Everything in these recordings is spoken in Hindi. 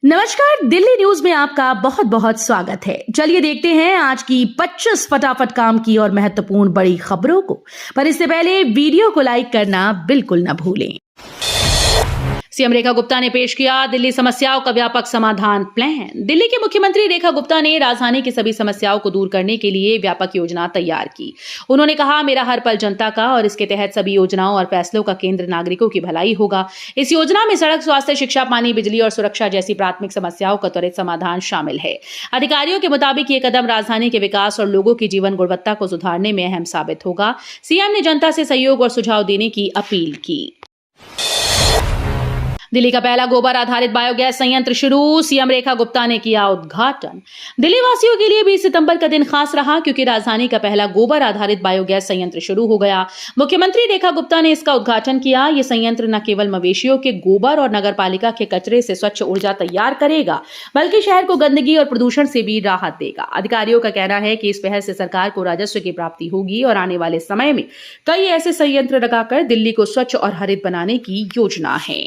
नमस्कार, दिल्ली न्यूज में आपका बहुत बहुत स्वागत है। चलिए देखते हैं आज की 25 फटाफट काम की और महत्वपूर्ण बड़ी खबरों को। पर इससे पहले वीडियो को लाइक करना बिल्कुल न भूलें। सीएम रेखा गुप्ता ने पेश किया दिल्ली समस्याओं का व्यापक समाधान प्लान। दिल्ली की मुख्यमंत्री रेखा गुप्ता ने राजधानी की सभी समस्याओं को दूर करने के लिए व्यापक योजना तैयार की। उन्होंने कहा, मेरा हर पल जनता का और इसके तहत सभी योजनाओं और फैसलों का केंद्र नागरिकों की भलाई होगा। इस योजना में सड़क, स्वास्थ्य, शिक्षा, पानी, बिजली और सुरक्षा जैसी प्राथमिक समस्याओं का त्वरित समाधान शामिल है। अधिकारियों के मुताबिक ये कदम राजधानी के विकास और लोगों की जीवन गुणवत्ता को सुधारने में अहम साबित होगा। सीएम ने जनता से सहयोग और सुझाव देने की अपील की। दिल्ली का पहला गोबर आधारित बायोगैस संयंत्र शुरू, सीएम रेखा गुप्ता ने किया उद्घाटन। दिल्ली वासियों के लिए 20 सितंबर का दिन खास रहा क्योंकि राजधानी का पहला गोबर आधारित बायोगैस संयंत्र शुरू हो गया। मुख्यमंत्री रेखा गुप्ता ने इसका उद्घाटन किया। ये संयंत्र न केवल मवेशियों के गोबर और नगरपालिका के कचरे से स्वच्छ ऊर्जा तैयार करेगा, बल्कि शहर को गंदगी और प्रदूषण से भी राहत देगा। अधिकारियों का कहना है कि इस पहल से सरकार को राजस्व की प्राप्ति होगी और आने वाले समय में कई ऐसे संयंत्र लगाकर दिल्ली को स्वच्छ और हरित बनाने की योजना है।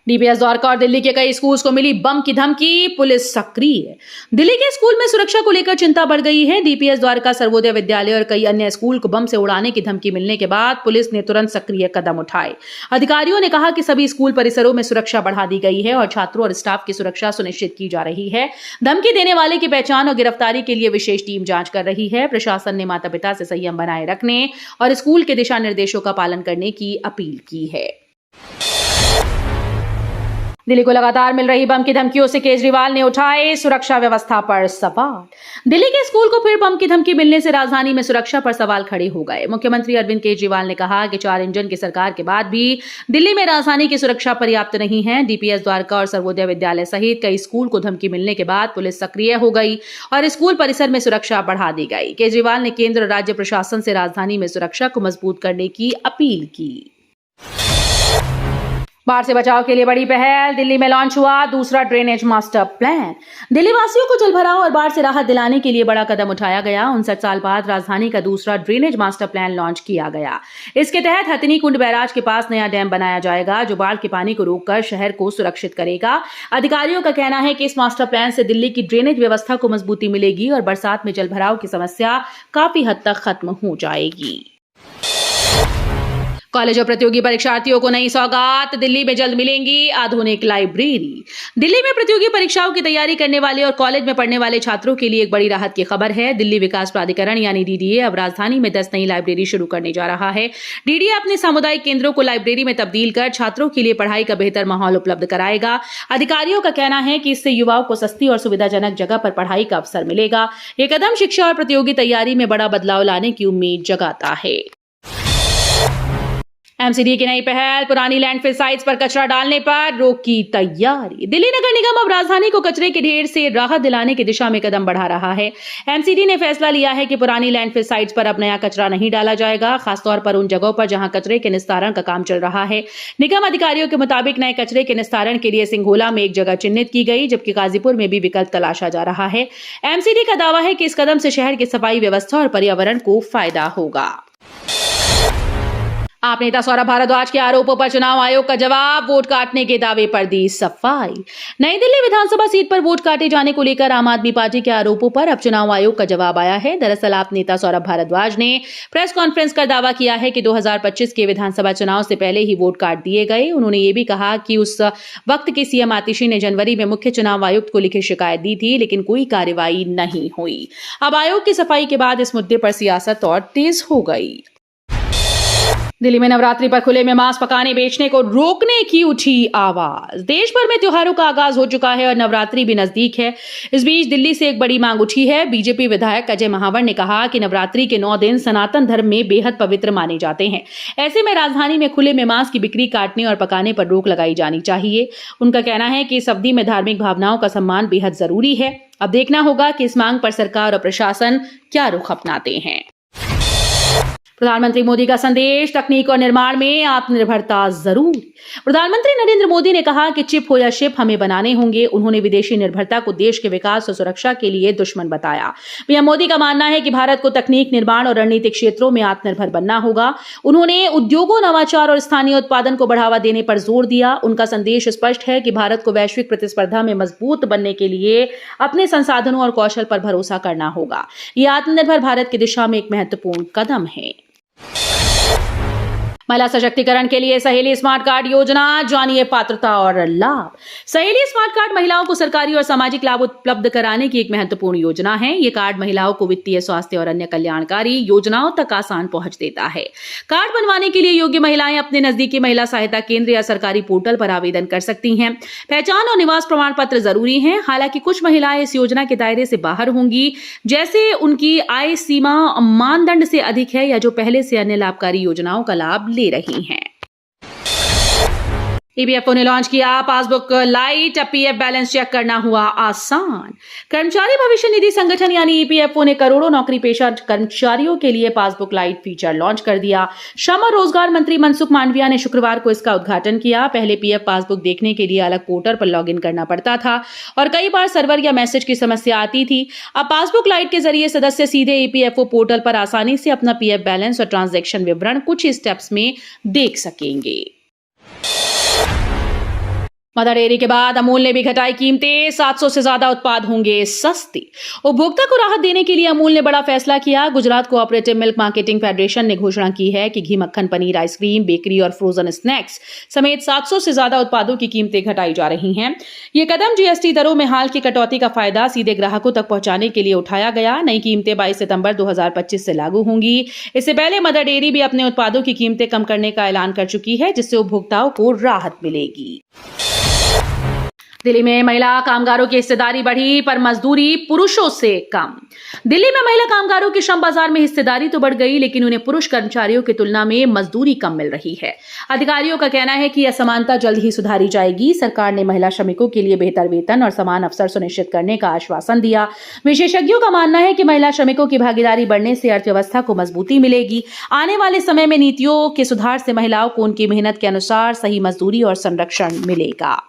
डीपीएस द्वारका और दिल्ली के कई स्कूल्स को मिली बम की धमकी, पुलिस सक्रिय। दिल्ली के स्कूल में सुरक्षा को लेकर चिंता बढ़ गई है। डीपीएस द्वारका, सर्वोदय विद्यालय और कई अन्य स्कूल को बम से उड़ाने की धमकी मिलने के बाद पुलिस ने तुरंत सक्रिय कदम उठाए। अधिकारियों ने कहा कि सभी स्कूल परिसरों में सुरक्षा बढ़ा दी गई है और छात्रों और स्टाफ की सुरक्षा सुनिश्चित की जा रही है। धमकी देने वाले की पहचान और गिरफ्तारी के लिए विशेष टीम जांच कर रही है। प्रशासन ने माता पिता से संयम बनाए रखने और स्कूल के दिशा निर्देशों का पालन करने की अपील की है। दिल्ली को लगातार मिल रही बम की धमकियों से केजरीवाल ने उठाए सुरक्षा व्यवस्था पर सवाल। दिल्ली के स्कूल को फिर बम की धमकी मिलने से राजधानी में सुरक्षा पर सवाल खड़े हो गए। मुख्यमंत्री अरविंद केजरीवाल ने कहा कि 4 इंजन की सरकार के बाद भी दिल्ली में राजधानी की सुरक्षा पर्याप्त नहीं है। डीपीएस द्वारका और सर्वोदय विद्यालय सहित कई स्कूल को धमकी मिलने के बाद पुलिस सक्रिय हो गई और स्कूल परिसर में सुरक्षा बढ़ा दी गई। केजरीवाल ने केंद्र और राज्य प्रशासन से राजधानी में सुरक्षा को मजबूत करने की अपील की। बाढ़ से बचाव के लिए बड़ी पहल, दिल्ली में लॉन्च हुआ दूसरा ड्रेनेज मास्टर प्लान। दिल्ली वासियों को जलभराव और बाढ़ से राहत दिलाने के लिए बड़ा कदम उठाया गया। 59 साल बाद राजधानी का दूसरा ड्रेनेज मास्टर प्लान लॉन्च किया गया। इसके तहत हथिनी कुंड बैराज के पास नया डैम बनाया जाएगा जो बाढ़ के पानी को रोककर शहर को सुरक्षित करेगा। अधिकारियों का कहना है कि इस मास्टर प्लान से दिल्ली की ड्रेनेज व्यवस्था को मजबूती मिलेगी और बरसात में जलभराव की समस्या काफी हद तक खत्म हो जाएगी। कॉलेज और प्रतियोगी परीक्षार्थियों को नई सौगात, दिल्ली में जल्द मिलेंगी आधुनिक लाइब्रेरी। दिल्ली में प्रतियोगी परीक्षाओं की तैयारी करने वाले और कॉलेज में पढ़ने वाले छात्रों के लिए एक बड़ी राहत की खबर है। दिल्ली विकास प्राधिकरण यानी डीडीए अब राजधानी में 10 नई लाइब्रेरी शुरू करने जा रहा है। डीडीए अपने सामुदायिक केंद्रों को लाइब्रेरी में तब्दील कर छात्रों के लिए पढ़ाई का बेहतर माहौल उपलब्ध कराएगा। अधिकारियों का कहना है कि इससे युवाओं को सस्ती और सुविधाजनक जगह पर पढ़ाई का अवसर मिलेगा। ये कदम शिक्षा और प्रतियोगी तैयारी में बड़ा बदलाव लाने की उम्मीद जगाता है। एमसीडी की नई पहल, पुरानी लैंडफिल साइट्स पर कचरा डालने पर रोक की तैयारी। दिल्ली नगर निगम अब राजधानी को कचरे के ढेर से राहत दिलाने की दिशा में कदम बढ़ा रहा है। एमसीडी ने फैसला लिया है कि पुरानी लैंडफिल साइट्स पर अब नया कचरा नहीं डाला जाएगा, खासतौर पर उन जगहों पर जहां कचरे के निस्तारण का काम चल रहा है। निगम अधिकारियों के मुताबिक नए कचरे के निस्तारण के लिए सिंघोला में एक जगह चिन्हित की गई, जबकि गाजीपुर में भी विकल्प तलाशा जा रहा है। एमसीडी का दावा है कि इस कदम से शहर की सफाई व्यवस्था और पर्यावरण को फायदा होगा। आप नेता सौरभ भारद्वाज के आरोपों पर चुनाव आयोग का जवाब, वोट काटने के दावे पर दी सफाई। नई दिल्ली विधानसभा सीट पर वोट काटे जाने को लेकर आम आदमी पार्टी के आरोपों पर अब चुनाव आयोग का जवाब आया है। दरअसल आप नेता सौरभ भारद्वाज ने प्रेस कॉन्फ्रेंस कर दावा किया है कि 2025 के विधानसभा चुनाव से पहले ही वोट काट दिए गए। उन्होंने ये भी कहा कि उस वक्त के सीएम आतिशी ने जनवरी में मुख्य चुनाव आयुक्त को लिखित शिकायत दी थी, लेकिन कोई कार्रवाई नहीं हुई। अब आयोग की सफाई के बाद इस मुद्दे पर सियासत और तेज हो गई। दिल्ली में नवरात्रि पर खुले में मांस पकाने बेचने को रोकने की उठी आवाज। देश भर में त्योहारों का आगाज हो चुका है और नवरात्रि भी नजदीक है। इस बीच दिल्ली से एक बड़ी मांग उठी है। बीजेपी विधायक अजय महावर ने कहा कि नवरात्रि के 9 दिन सनातन धर्म में बेहद पवित्र माने जाते हैं। ऐसे में राजधानी में खुले में मांस की बिक्री, काटने और पकाने पर रोक लगाई जानी चाहिए। उनका कहना है कि इस अवधि में धार्मिक भावनाओं का सम्मान बेहद जरूरी है। अब देखना होगा कि इस मांग पर सरकार और प्रशासन क्या रुख अपनाते हैं। प्रधानमंत्री मोदी का संदेश, तकनीक और निर्माण में आत्मनिर्भरता जरूर। प्रधानमंत्री नरेंद्र मोदी ने कहा कि चिप हो या शिप हमें बनाने होंगे। उन्होंने विदेशी निर्भरता को देश के विकास और सुरक्षा के लिए दुश्मन बताया। पीएम मोदी का मानना है कि भारत को तकनीक, निर्माण और रणनीतिक क्षेत्रों में आत्मनिर्भर बनना होगा। उन्होंने उद्योगों, नवाचार और स्थानीय उत्पादन को बढ़ावा देने पर जोर दिया। उनका संदेश स्पष्ट है कि भारत को वैश्विक प्रतिस्पर्धा में मजबूत बनने के लिए अपने संसाधनों और कौशल पर भरोसा करना होगा। यह आत्मनिर्भर भारत की दिशा में एक महत्वपूर्ण कदम है। महिला सशक्तिकरण के लिए सहेली स्मार्ट कार्ड योजना, जानिए पात्रता और लाभ। सहेली स्मार्ट कार्ड महिलाओं को सरकारी और सामाजिक लाभ उपलब्ध कराने की एक महत्वपूर्ण योजना है। ये कार्ड महिलाओं को वित्तीय, स्वास्थ्य और अन्य कल्याणकारी योजनाओं तक आसान पहुंच देता है। कार्ड बनवाने के लिए योग्य महिलाएं अपने नजदीकी महिला सहायता केंद्र या सरकारी पोर्टल पर आवेदन कर सकती हैं। पहचान और निवास प्रमाण पत्र जरूरी है। हालांकि कुछ महिलाएं इस योजना के दायरे से बाहर होंगी, जैसे उनकी आय सीमा मानदंड से अधिक है या जो पहले से अन्य लाभकारी योजनाओं का लाभ ले रही हैं। ईपीएफओ ने लॉन्च किया पासबुक लाइट, अब पीएफ बैलेंस चेक करना हुआ आसान। कर्मचारी भविष्य निधि संगठन यानी ईपीएफओ ने करोड़ों नौकरी पेशा कर्मचारियों के लिए पासबुक लाइट फीचर लॉन्च कर दिया। श्रम और रोजगार मंत्री मनसुख मांडविया ने शुक्रवार को इसका उद्घाटन किया। पहले पीएफ पासबुक देखने के लिए अलग पोर्टल पर लॉगिन करना पड़ता था और कई बार सर्वर या मैसेज की समस्या आती थी। अब पासबुक लाइट के जरिए सदस्य सीधे ईपीएफओ पोर्टल पर आसानी से अपना पीएफ बैलेंस और ट्रांजैक्शन विवरण कुछ ही स्टेप्स में देख सकेंगे। मदर डेयरी के बाद अमूल ने भी घटाई कीमतें, 700 से ज्यादा उत्पाद होंगे सस्ते। उपभोक्ता को राहत देने के लिए अमूल ने बड़ा फैसला किया। Gujarat cooperative milk marketing federation ने घोषणा की है कि घी, मक्खन, पनीर, आइसक्रीम, बेकरी और फ्रोजन स्नैक्स समेत 700 से ज्यादा उत्पादों की कीमतें घटाई जा रही हैं। ये कदम जीएसटी दरों में हाल की कटौती का फायदा सीधे ग्राहकों तक पहुंचाने के लिए उठाया गया। नई कीमतें 22 सितंबर 2025 से लागू होंगी। इससे पहले मदर डेयरी भी अपने उत्पादों की कीमतें कम करने का ऐलान कर चुकी है, जिससे उपभोक्ताओं को राहत मिलेगी। दिल्ली में महिला कामगारों की हिस्सेदारी बढ़ी पर मजदूरी पुरुषों से कम। दिल्ली में महिला कामगारों की श्रम बाजार में हिस्सेदारी तो बढ़ गई, लेकिन उन्हें पुरुष कर्मचारियों की तुलना में मजदूरी कम मिल रही है। अधिकारियों का कहना है कि यह असमानता जल्द ही सुधारी जाएगी। सरकार ने महिला श्रमिकों के लिए बेहतर वेतन और समान अवसर सुनिश्चित करने का आश्वासन दिया। विशेषज्ञों का मानना है कि महिला श्रमिकों की भागीदारी बढ़ने से अर्थव्यवस्था को मजबूती मिलेगी। आने वाले समय में नीतियों के सुधार से महिलाओं को उनकी मेहनत के अनुसार सही मजदूरी और संरक्षण मिलेगा।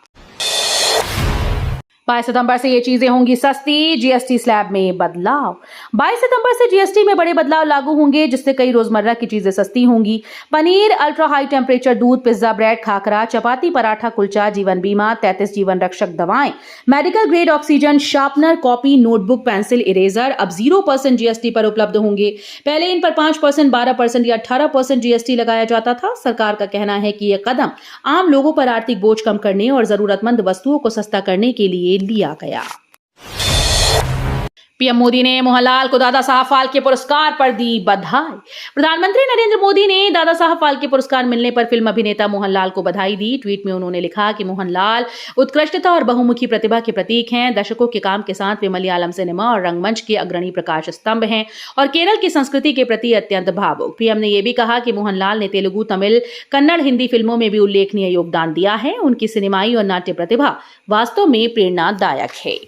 22 सितंबर से ये चीजें होंगी सस्ती, जीएसटी स्लैब में बदलाव। 22 सितंबर से जीएसटी में बड़े बदलाव लागू होंगे, जिससे कई रोजमर्रा की चीजें सस्ती होंगी। पनीर, अल्ट्रा हाई टेम्परेचर दूध, पिज्जा, ब्रेड, खाकरा, चपाती, पराठा, कुलचा, जीवन बीमा, 33 जीवन रक्षक दवाएं, medical grade oxygen, sharpener, copy, notebook, pencil, eraser अब 0% जीएसटी पर उपलब्ध होंगे। पहले इन पर 5%, 12% या 18% जीएसटी लगाया जाता था। सरकार का कहना है कि यह कदम आम लोगों पर आर्थिक बोझ कम करने और जरूरतमंद वस्तुओं को सस्ता करने के लिए लिया गया। पीएम मोदी ने मोहनलाल को दादा साहब फाल्के पुरस्कार पर दी बधाई। प्रधानमंत्री नरेंद्र मोदी ने दादा साहब फाल्के पुरस्कार मिलने पर फिल्म अभिनेता मोहनलाल को बधाई दी। ट्वीट में उन्होंने लिखा कि मोहनलाल उत्कृष्टता और बहुमुखी प्रतिभा के प्रतीक हैं। दशकों के काम के साथ वे मलयालम सिनेमा और रंगमंच के अग्रणी प्रकाश स्तंभ हैं और केरल की संस्कृति के प्रति अत्यंत भावुक। पीएम ने यह भी कहा कि मोहनलाल ने तेलुगु, तमिल, कन्नड़, हिंदी फिल्मों में भी उल्लेखनीय योगदान दिया है। उनकी सिनेमाई और नाट्य प्रतिभा वास्तव में प्रेरणादायक है।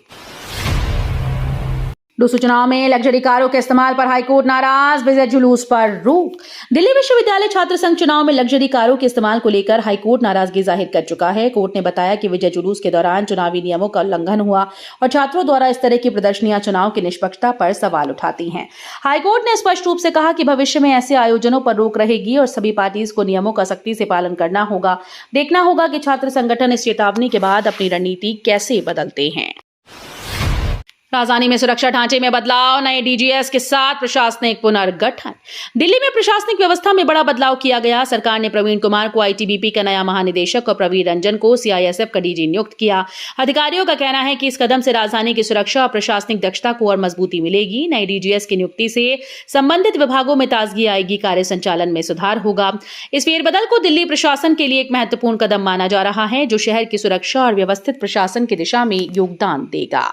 डूसू चुनाव में लग्जरी कारों के इस्तेमाल पर हाईकोर्ट नाराज, विजय जुलूस पर रोक। दिल्ली विश्वविद्यालय छात्र संघ चुनाव में लग्जरी कारों के इस्तेमाल को लेकर हाईकोर्ट नाराजगी जाहिर कर चुका है। कोर्ट ने बताया कि विजय जुलूस के दौरान चुनावी नियमों का उल्लंघन हुआ और छात्रों द्वारा इस तरह की प्रदर्शनियां चुनाव की निष्पक्षता पर सवाल उठाती हैं। हाईकोर्ट ने स्पष्ट रूप से कहा कि भविष्य में ऐसे आयोजनों पर रोक रहेगी और सभी पार्टीज को नियमों का सख्ती से पालन करना होगा। देखना होगा कि छात्र संगठन इस चेतावनी के बाद अपनी रणनीति कैसे बदलते हैं। राजधानी में सुरक्षा ढांचे में बदलाव, नए डीजीएस के साथ प्रशासनिक पुनर्गठन। दिल्ली में प्रशासनिक व्यवस्था में बड़ा बदलाव किया गया। सरकार ने प्रवीण कुमार को आईटीबीपी का नया महानिदेशक और प्रवीण रंजन को सीआईएसएफ का डीजी नियुक्त किया। अधिकारियों का कहना है कि इस कदम से राजधानी की सुरक्षा और प्रशासनिक दक्षता को और मजबूती मिलेगी। नए डीजीएस की नियुक्ति से संबंधित विभागों में ताजगी आएगी, कार्य संचालन में सुधार होगा। इस फेरबदल को दिल्ली प्रशासन के लिए एक महत्वपूर्ण कदम माना जा रहा है, जो शहर की सुरक्षा और व्यवस्थित प्रशासन की दिशा में योगदान देगा।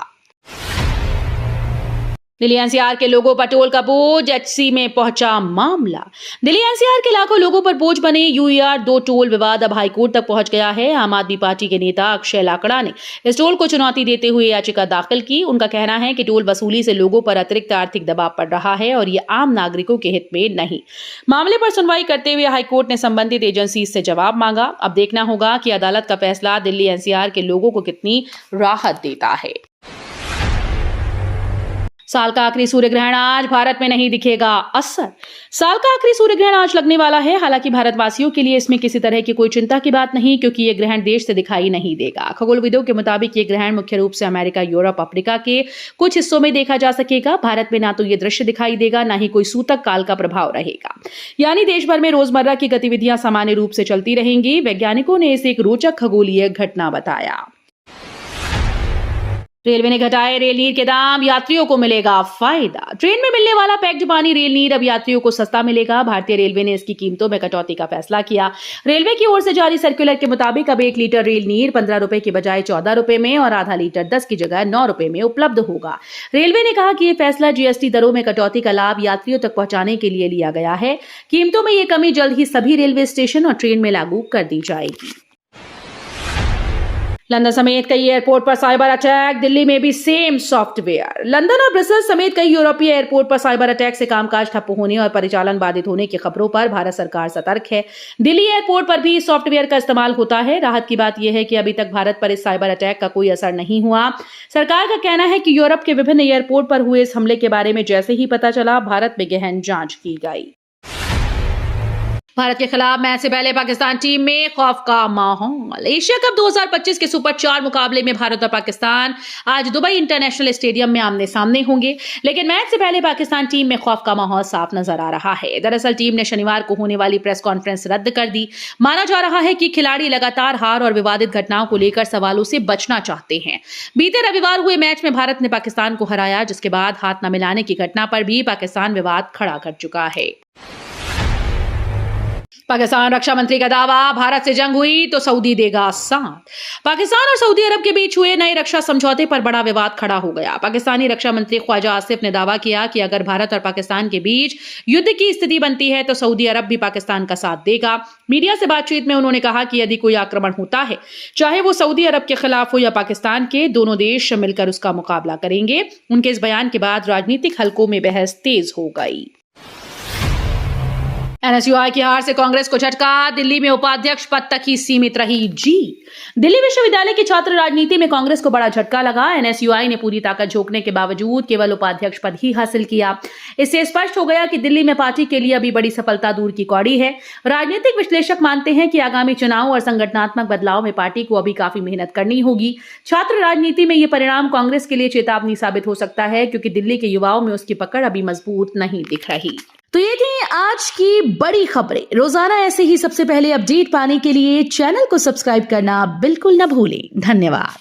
दिल्ली एनसीआर के लोगों पर टोल का बोझ, एचसी में पहुंचा मामला। दिल्ली एनसीआर के लाखों लोगों पर बोझ बने यूईआर 2 टोल विवाद अब हाईकोर्ट तक पहुंच गया है। आम आदमी पार्टी के नेता अक्षय लाकड़ा ने इस टोल को चुनौती देते हुए याचिका दाखिल की। उनका कहना है कि टोल वसूली से लोगों पर अतिरिक्त आर्थिक दबाव पड़ रहा है और ये आम नागरिकों के हित में नहीं। मामले पर सुनवाई करते हुए हाईकोर्ट ने संबंधित एजेंसी से जवाब मांगा। अब देखना होगा कि अदालत का फैसला दिल्ली एनसीआर के लोगों को कितनी राहत देता है। साल का आखिरी सूर्य ग्रहण आज, भारत में नहीं दिखेगा असर। साल का आखिरी सूर्य ग्रहण आज लगने वाला है। हालांकि भारतवासियों के लिए इसमें किसी तरह की कोई चिंता की बात नहीं, क्योंकि ये ग्रहण देश से दिखाई नहीं देगा। खगोलविदों के मुताबिक ये ग्रहण मुख्य रूप से अमेरिका, यूरोप, अफ्रीका के कुछ हिस्सों में देखा जा सकेगा। भारत में ना तो ये दृश्य दिखाई देगा, ना ही कोई सूतक काल का प्रभाव रहेगा। यानी देश भर में रोजमर्रा की गतिविधियां सामान्य रूप से चलती रहेंगी। वैज्ञानिकों ने इसे एक रोचक खगोलीय घटना बताया। रेलवे ने घटाए रेल नीर के दाम, यात्रियों को मिलेगा फायदा। ट्रेन में मिलने वाला पैक्ड पानी रेल नीर अब यात्रियों को सस्ता मिलेगा। भारतीय रेलवे ने इसकी कीमतों में कटौती का फैसला किया। रेलवे की ओर से जारी सर्कुलर के मुताबिक अब 1 लीटर रेल नीर 15 रुपए की बजाय 14 रुपए में और आधा लीटर 10 की जगह 9 रुपए में उपलब्ध होगा। रेलवे ने कहा कि यह फैसला जीएसटी दरों में कटौती का लाभ यात्रियों तक पहुंचाने के लिए लिया गया है। कीमतों में यह कमी जल्द ही सभी रेलवे स्टेशन और ट्रेन में लागू कर दी जाएगी। लंदन समेत कई एयरपोर्ट पर साइबर अटैक, दिल्ली में भी सेम सॉफ्टवेयर। लंदन और ब्रसेल्स समेत कई यूरोपीय एयरपोर्ट पर साइबर अटैक से कामकाज ठप्प होने और परिचालन बाधित होने की खबरों पर भारत सरकार सतर्क है। दिल्ली एयरपोर्ट पर भी इस सॉफ्टवेयर का इस्तेमाल होता है। राहत की बात यह है कि अभी तक भारत पर इस साइबर अटैक का कोई असर नहीं हुआ। सरकार का कहना है कि यूरोप के विभिन्न एयरपोर्ट पर हुए इस हमले के बारे में जैसे ही पता चला, भारत में गहन जांच की गई। भारत के खिलाफ मैच से पहले पाकिस्तान टीम में खौफ का माहौल। एशिया कप 2025 के सुपर 4 मुकाबले में भारत और पाकिस्तान आज दुबई इंटरनेशनल स्टेडियम में आमने सामने होंगे, लेकिन मैच से पहले पाकिस्तान टीम में खौफ का माहौल साफ नजर आ रहा है। दरअसल टीम ने शनिवार को होने वाली प्रेस कॉन्फ्रेंस रद्द कर दी। माना जा रहा है कि खिलाड़ी लगातार हार और विवादित घटनाओं को लेकर सवालों से बचना चाहते हैं। बीते रविवार हुए मैच में भारत ने पाकिस्तान को हराया, जिसके बाद हाथ न मिलाने की घटना पर भी पाकिस्तान विवाद खड़ा कर चुका है। पाकिस्तान रक्षा मंत्री का दावा, भारत से जंग हुई तो सऊदी देगा साथ। पाकिस्तान और सऊदी अरब के बीच हुए नए रक्षा समझौते पर बड़ा विवाद खड़ा हो गया। पाकिस्तानी रक्षा मंत्री ख्वाजा आसिफ ने दावा किया कि अगर भारत और पाकिस्तान के बीच युद्ध की स्थिति बनती है तो सऊदी अरब भी पाकिस्तान का साथ देगा। मीडिया से बातचीत में उन्होंने कहा कि यदि कोई आक्रमण होता है, चाहे वो सऊदी अरब के खिलाफ हो या पाकिस्तान के, दोनों देश मिलकर उसका मुकाबला करेंगे। उनके इस बयान के बाद राजनीतिक हलकों में बहस तेज हो गई। एनएसयूआई की हार से कांग्रेस को झटका, दिल्ली में उपाध्यक्ष पद तक ही सीमित रही जीत। दिल्ली विश्वविद्यालय की छात्र राजनीति में कांग्रेस को बड़ा झटका लगा। एनएसयूआई ने पूरी ताकत झोंकने के बावजूद केवल उपाध्यक्ष पद ही हासिल किया। इससे स्पष्ट हो गया कि दिल्ली में पार्टी के लिए अभी बड़ी सफलता दूर की कौड़ी है। राजनीतिक विश्लेषक मानते हैं कि आगामी चुनाव और संगठनात्मक बदलाव में पार्टी को अभी काफी मेहनत करनी होगी। छात्र राजनीति में ये परिणाम कांग्रेस के लिए चेतावनी साबित हो सकता है, क्योंकि दिल्ली के युवाओं में उसकी पकड़ अभी मजबूत नहीं दिख रही। तो ये थी आज की बड़ी खबरें। रोजाना ऐसे ही सबसे पहले अपडेट पाने के लिए चैनल को सब्सक्राइब करना बिल्कुल न भूलें। धन्यवाद।